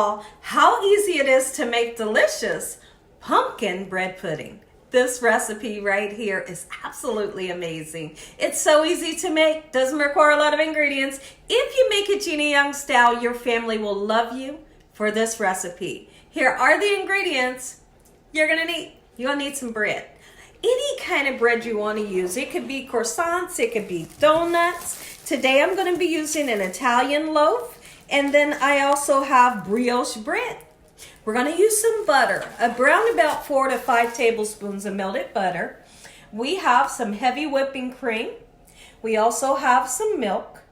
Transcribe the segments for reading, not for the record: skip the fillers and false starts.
all how easy it is to make delicious pumpkin bread pudding. This recipe right here is absolutely amazing. It's so easy to make, doesn't require a lot of ingredients. If you make it Gina Young style, your family will love you for this recipe. Here are the ingredients you're gonna need. You're gonna need some bread. Any kind of bread you want to use. It could be croissants, it could be donuts. Today I'm going to be using an Italian loaf, and then I also have brioche bread. We're going to use some butter, around about 4 to 5 tablespoons of melted butter. We have some heavy whipping cream. We also have some milk.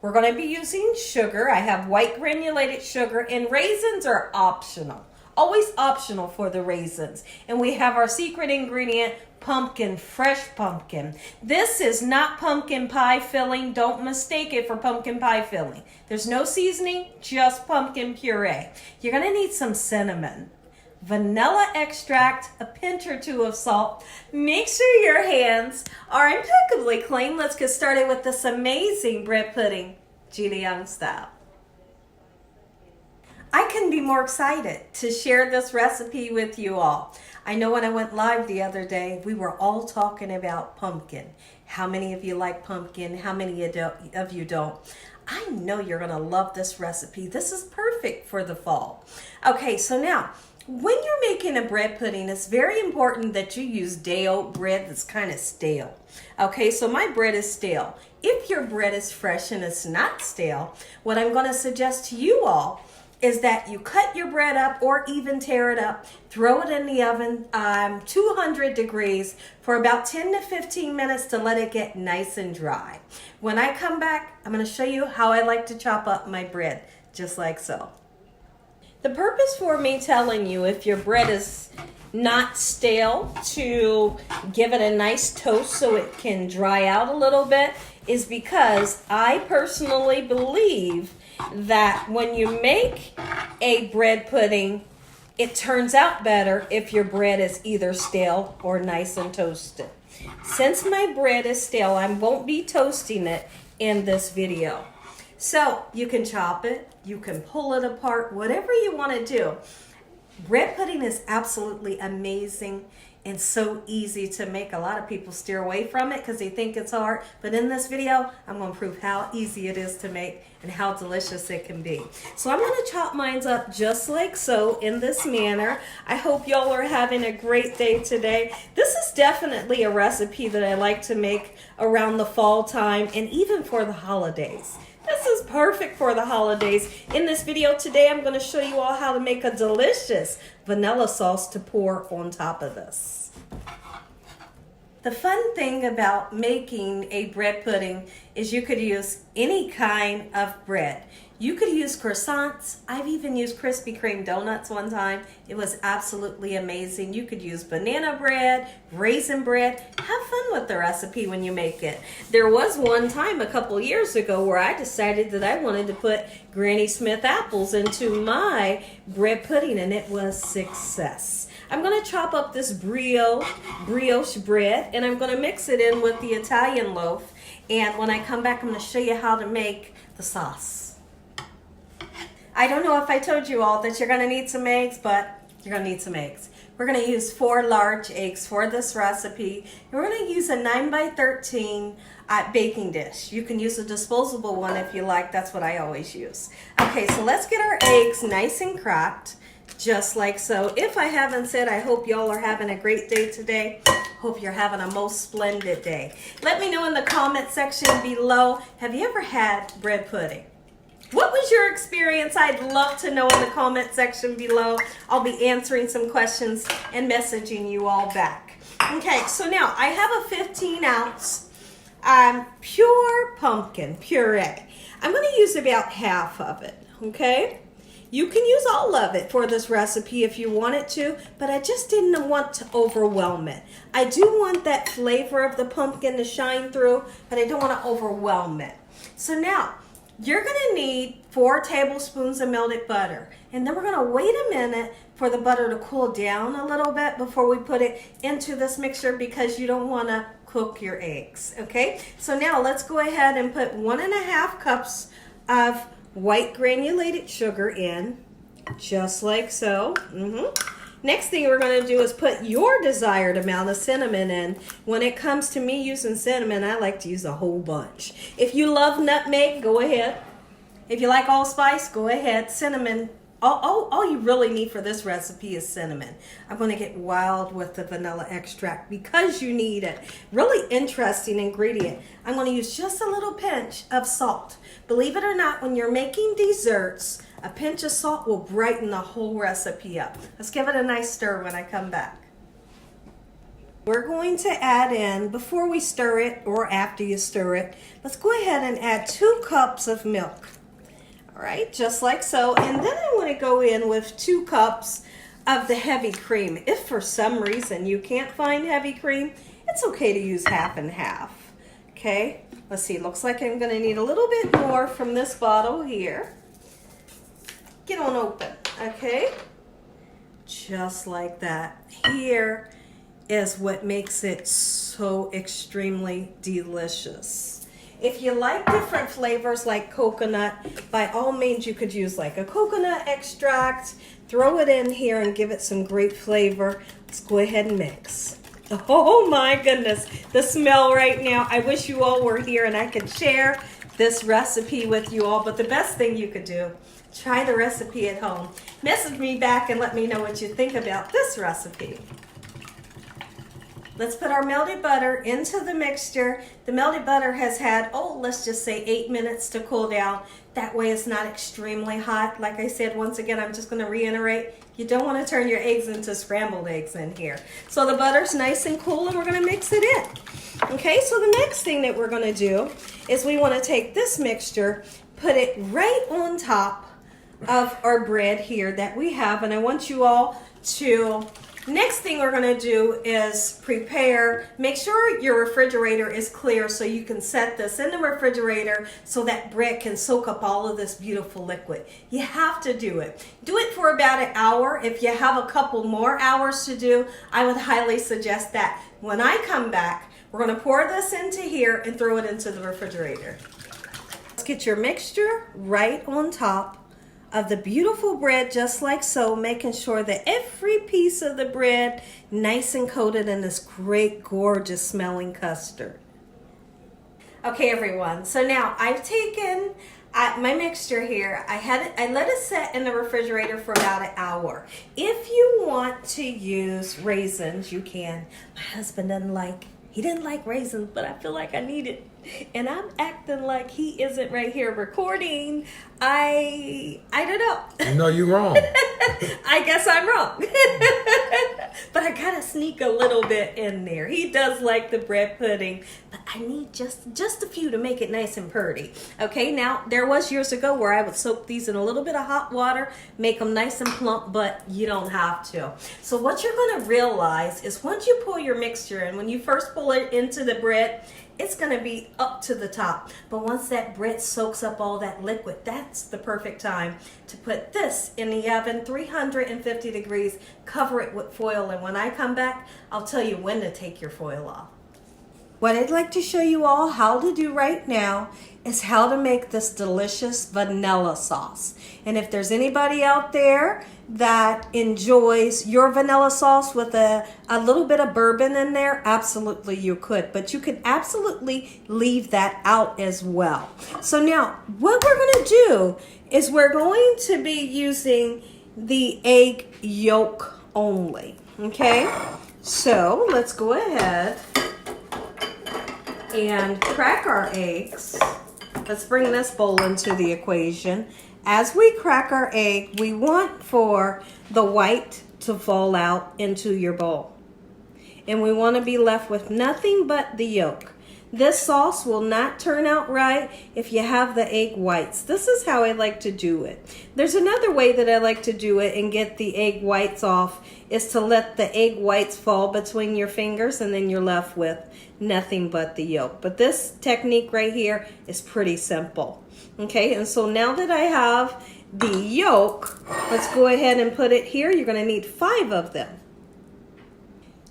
We're going to be using sugar. I have white granulated sugar, and raisins are optional. Always optional for the raisins. And we have our secret ingredient, pumpkin, fresh pumpkin. This is not pumpkin pie filling. Don't mistake it for pumpkin pie filling. There's no seasoning, just pumpkin puree. You're gonna need some cinnamon, vanilla extract, a pinch or two of salt. Make sure your hands are impeccably clean. Let's get started with this amazing bread pudding, Gina Young style. I couldn't be more excited to share this recipe with you all. I know when I went live the other day, we were all talking about pumpkin. How many of you like pumpkin? How many of you don't? I know you're gonna love this recipe. This is perfect for the fall. Okay, so now, when you're making a bread pudding, it's very important that you use day-old bread that's kind of stale. Okay, so my bread is stale. If your bread is fresh and it's not stale, what I'm gonna suggest to you all is that you cut your bread up or even tear it up, throw it in the oven, 200 degrees for about 10 to 15 minutes to let it get nice and dry. When I come back, I'm gonna show you how I like to chop up my bread, just like so. The purpose for me telling you if your bread is not stale to give it a nice toast so it can dry out a little bit is because I personally believe that when you make a bread pudding, it turns out better if your bread is either stale or nice and toasted. Since my bread is stale, I won't be toasting it in this video. So you can chop it, you can pull it apart, whatever you want to do. Bread pudding is absolutely amazing and so easy to make. A lot of people steer away from it because they think it's hard. But in this video, I'm going to prove how easy it is to make and how delicious it can be. So I'm going to chop mine up just like so in this manner. I hope y'all are having a great day today. This is definitely a recipe that I like to make around the fall time and even for the holidays. This is perfect for the holidays. In this video today, I'm going to show you all how to make a delicious vanilla sauce to pour on top of this. The fun thing about making a bread pudding is you could use any kind of bread. You could use croissants. I've even used Krispy Kreme donuts one time. It was absolutely amazing. You could use banana bread, raisin bread. Have fun with the recipe when you make it. There was one time a couple years ago where I decided that I wanted to put Granny Smith apples into my bread pudding, and it was success. I'm going to chop up this brioche bread, and I'm going to mix it in with the Italian loaf. And when I come back, I'm going to show you how to make the sauce. I don't know if I told you all that you're going to need some eggs, but you're going to need some eggs. We're going to use 4 large eggs for this recipe. And we're going to use a 9 by 13 baking dish. You can use a disposable one if you like. That's what I always use. Okay, so let's get our eggs nice and cracked, just like so. If I haven't said, I hope y'all are having a great day today. Hope you're having a most splendid day. Let me know in the comment section below, have you ever had bread pudding? What was your experience? I'd love to know in the comment section below. I'll be answering some questions and messaging you all back. Okay, so now I have a 15-ounce pure pumpkin puree. I'm going to use about half of it, okay? You can use all of it for this recipe if you wanted to, but I just didn't want to overwhelm it. I do want that flavor of the pumpkin to shine through, but I don't want to overwhelm it. So now, you're going to need 4 tablespoons of melted butter. And then we're going to wait a minute for the butter to cool down a little bit before we put it into this mixture because you don't want to cook your eggs. Okay, so now let's go ahead and put 1.5 cups of white granulated sugar in. Just like so. Next thing we're going to do is put your desired amount of cinnamon in. When it comes to me using cinnamon, I like to use a whole bunch. If you love nutmeg, go ahead. If you like allspice, go ahead. Cinnamon, all you really need for this recipe is cinnamon. I'm going to get wild with the vanilla extract because you need it. Really interesting ingredient. I'm going to use just a little pinch of salt. Believe it or not, when you're making desserts, a pinch of salt will brighten the whole recipe up. Let's give it a nice stir when I come back. We're going to add in, before we stir it or after you stir it, let's go ahead and add 2 cups of milk. All right, just like so. And then I want to go in with 2 cups of the heavy cream. If for some reason you can't find heavy cream, it's okay to use half and half. Okay, let's see, looks like I'm going to need a little bit more from this bottle here. Get on open, okay? Just like that. Here is what makes it so extremely delicious. If you like different flavors like coconut, by all means you could use like a coconut extract, throw it in here and give it some great flavor. Let's go ahead and mix. Oh my goodness, the smell right now. I wish you all were here and I could share this recipe with you all, but the best thing you could do, try the recipe at home. Message me back and let me know what you think about this recipe. Let's put our melted butter into the mixture. The melted butter has had, let's just say 8 minutes to cool down. That way it's not extremely hot. Like I said, once again, I'm just going to reiterate, you don't want to turn your eggs into scrambled eggs in here. So the butter's nice and cool and we're going to mix it in. Okay, so the next thing that we're going to do is we want to take this mixture, put it right on top of our bread here that we have, and I want you all to, next thing we're going to do is prepare, make sure your refrigerator is clear so you can set this in the refrigerator so that bread can soak up all of this beautiful liquid. You have to do it. Do it for about an hour. If you have a couple more hours to do, I would highly suggest that. When I come back, we're going to pour this into here and throw it into the refrigerator. Let's get your mixture right on top of the beautiful bread, just like so, making sure that every piece of the bread nice and coated in this great, gorgeous smelling custard. Okay, everyone, so now I've taken my mixture here. I let it set in the refrigerator for about an hour. If you want to use raisins, you can. My husband he didn't like raisins, but I feel like I need it. And I'm acting like he isn't right here recording. I don't know. No, you're wrong. I guess I'm wrong. But I gotta sneak a little bit in there. He does like the bread pudding, but I need just a few to make it nice and pretty. Okay, now there was years ago where I would soak these in a little bit of hot water, make them nice and plump, but you don't have to. So what you're gonna realize is once you pour your mixture in, when you first pull it into the bread, it's going to be up to the top. But once that bread soaks up all that liquid, that's the perfect time to put this in the oven, 350 degrees, cover it with foil. And when I come back, I'll tell you when to take your foil off. What I'd like to show you all how to do right now is how to make this delicious vanilla sauce. And if there's anybody out there that enjoys your vanilla sauce with a little bit of bourbon in there, absolutely you could. But you could absolutely leave that out as well. So now what we're going to do is we're going to be using the egg yolk only. Okay, so let's go ahead and crack our eggs. Let's bring this bowl into the equation. As we crack our egg, we want for the white to fall out into your bowl. And we want to be left with nothing but the yolk. This sauce will not turn out right if you have the egg whites. This is how I like to do it. There's another way that I like to do it and get the egg whites off, is to let the egg whites fall between your fingers and then you're left with nothing but the yolk. But this technique right here is pretty simple. Okay, and so now that I have the yolk, let's go ahead and put it here. You're going to need 5 of them.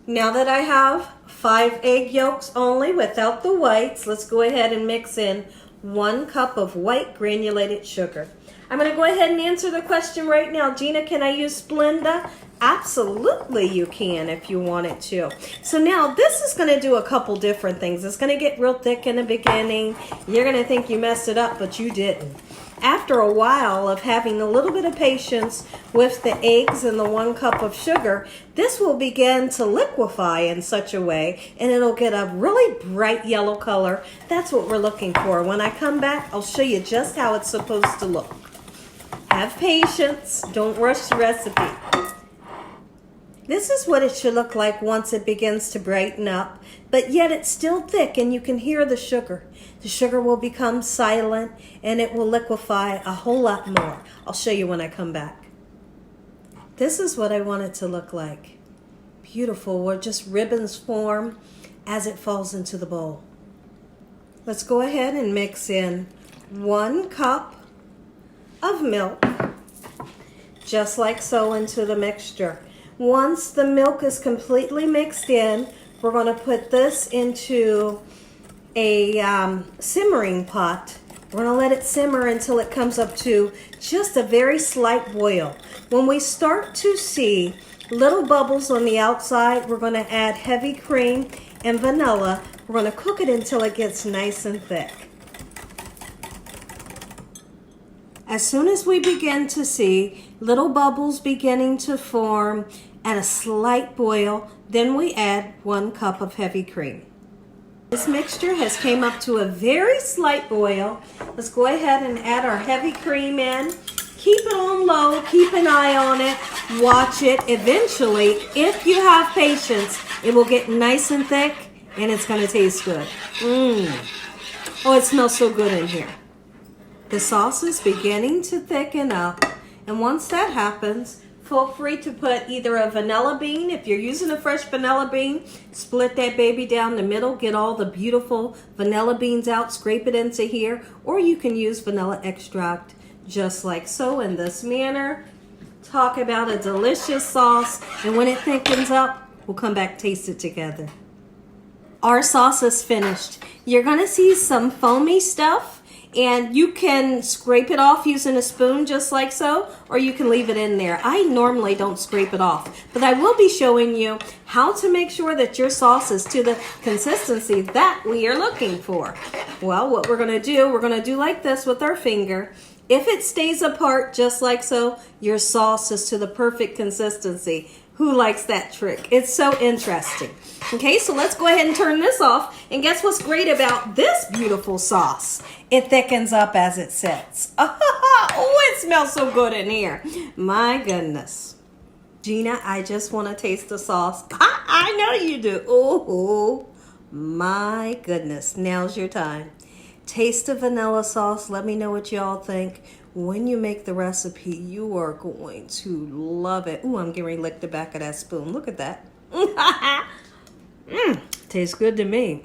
Now that I have 5 egg yolks only without the whites, let's go ahead and mix in 1 cup of white granulated sugar. I'm going to go ahead and answer the question right now. Gina, can I use Splenda? Absolutely you can if you wanted to. So now this is going to do a couple different things. It's going to get real thick in the beginning. You're going to think you messed it up, but you didn't. After a while of having a little bit of patience with the eggs and the 1 cup of sugar, this will begin to liquefy in such a way and it'll get a really bright yellow color. That's what we're looking for. When I come back, I'll show you just how it's supposed to look. Have patience. Don't rush the recipe. This is what it should look like once it begins to brighten up, but yet it's still thick and you can hear the sugar. The sugar will become silent and it will liquefy a whole lot more. I'll show you when I come back. This is what I want it to look like. Beautiful, where just ribbons form as it falls into the bowl. Let's go ahead and mix in 1 cup of milk, just like so, into the mixture. Once the milk is completely mixed in, we're going to put this into a simmering pot. We're going to let it simmer until it comes up to just a very slight boil. When we start to see little bubbles on the outside, we're going to add heavy cream and vanilla. We're going to cook it until it gets nice and thick. As soon as we begin to see little bubbles beginning to form at a slight boil, then we add 1 cup of heavy cream. This mixture has came up to a very slight boil. Let's go ahead and add our heavy cream in. Keep it on low, keep an eye on it, watch it. Eventually, if you have patience, it will get nice and thick and it's going to taste good. Oh, it smells so good in here. The sauce is beginning to thicken up, and once that happens, feel free to put either a vanilla bean. If you're using a fresh vanilla bean, split that baby down the middle, get all the beautiful vanilla beans out, scrape it into here, or you can use vanilla extract just like so in this manner. Talk about a delicious sauce, and when it thickens up, we'll come back, taste it together. Our sauce is finished. You're gonna see some foamy stuff, and you can scrape it off using a spoon just like so, or you can leave it in there. I normally don't scrape it off, but I will be showing you how to make sure that your sauce is to the consistency that we are looking for. Well, what we're gonna do like this with our finger. If it stays apart just like so, your sauce is to the perfect consistency. Who likes that trick? It's so interesting. Okay, so let's go ahead and turn this off. And guess what's great about this beautiful sauce? It thickens up as it sits. Oh, it smells so good in here. My goodness. Gina, I just want to taste the sauce. I know you do. Oh, my goodness. Now's your time. Taste the vanilla sauce. Let me know what y'all think. When you make the recipe, you are going to love it. Ooh, I'm getting ready to lick the back of that spoon. Look at that. Tastes good to me.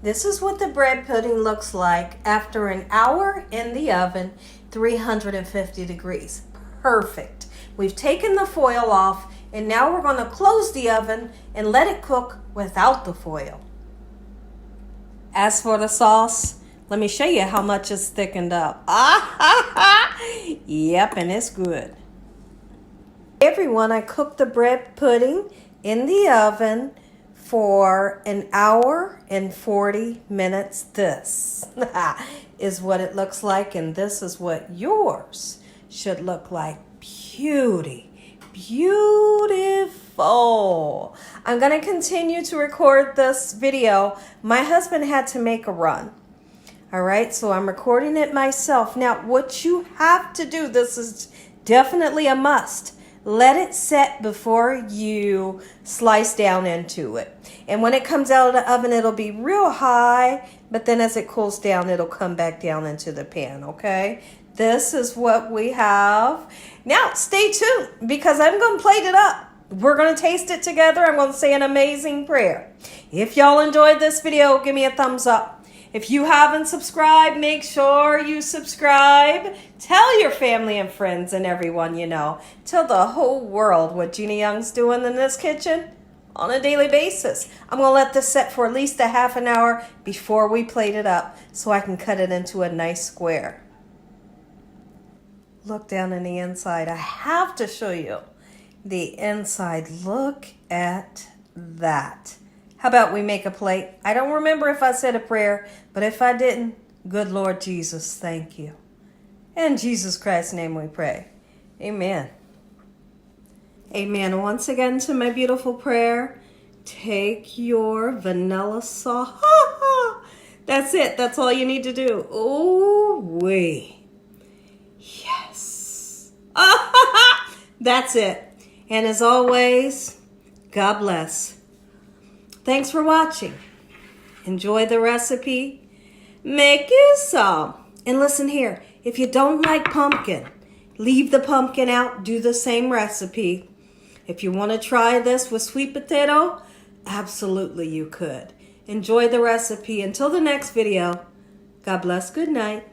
This is what the bread pudding looks like after an hour in the oven, 350 degrees. Perfect. We've taken the foil off, and now we're going to close the oven and let it cook without the foil. As for the sauce, let me show you how much it's thickened up. Yep, and it's good. Everyone, I cooked the bread pudding in the oven for an hour and 40 minutes. This is what it looks like, and this is what yours should look like. Beautiful. I'm going to continue to record this video. My husband had to make a run. All right, so I'm recording it myself. Now, what you have to do, this is definitely a must. Let it set before you slice down into it. And when it comes out of the oven, it'll be real high, but then as it cools down, it'll come back down into the pan, okay? This is what we have. Now, stay tuned because I'm going to plate it up. We're going to taste it together. I'm going to say an amazing prayer. If y'all enjoyed this video, give me a thumbs up. If you haven't subscribed, make sure you subscribe. Tell your family and friends and everyone you know. Tell the whole world what Gina Young's doing in this kitchen on a daily basis. I'm going to let this set for at least a half an hour before we plate it up so I can cut it into a nice square. Look down in the inside. I have to show you the inside. Look at that. How about we make a plate? I don't remember if I said a prayer, but if I didn't, good Lord Jesus, thank you. In Jesus Christ's name we pray. Amen. Amen. Once again to my beautiful prayer. Take your vanilla sauce. That's it. That's all you need to do. Oh, wait. Yes. That's it. And as always, God bless. Thanks for watching. Enjoy the recipe. Make you some. And listen here. If you don't like pumpkin, leave the pumpkin out. Do the same recipe. If you want to try this with sweet potato, absolutely you could. Enjoy the recipe. Until the next video, God bless. Good night.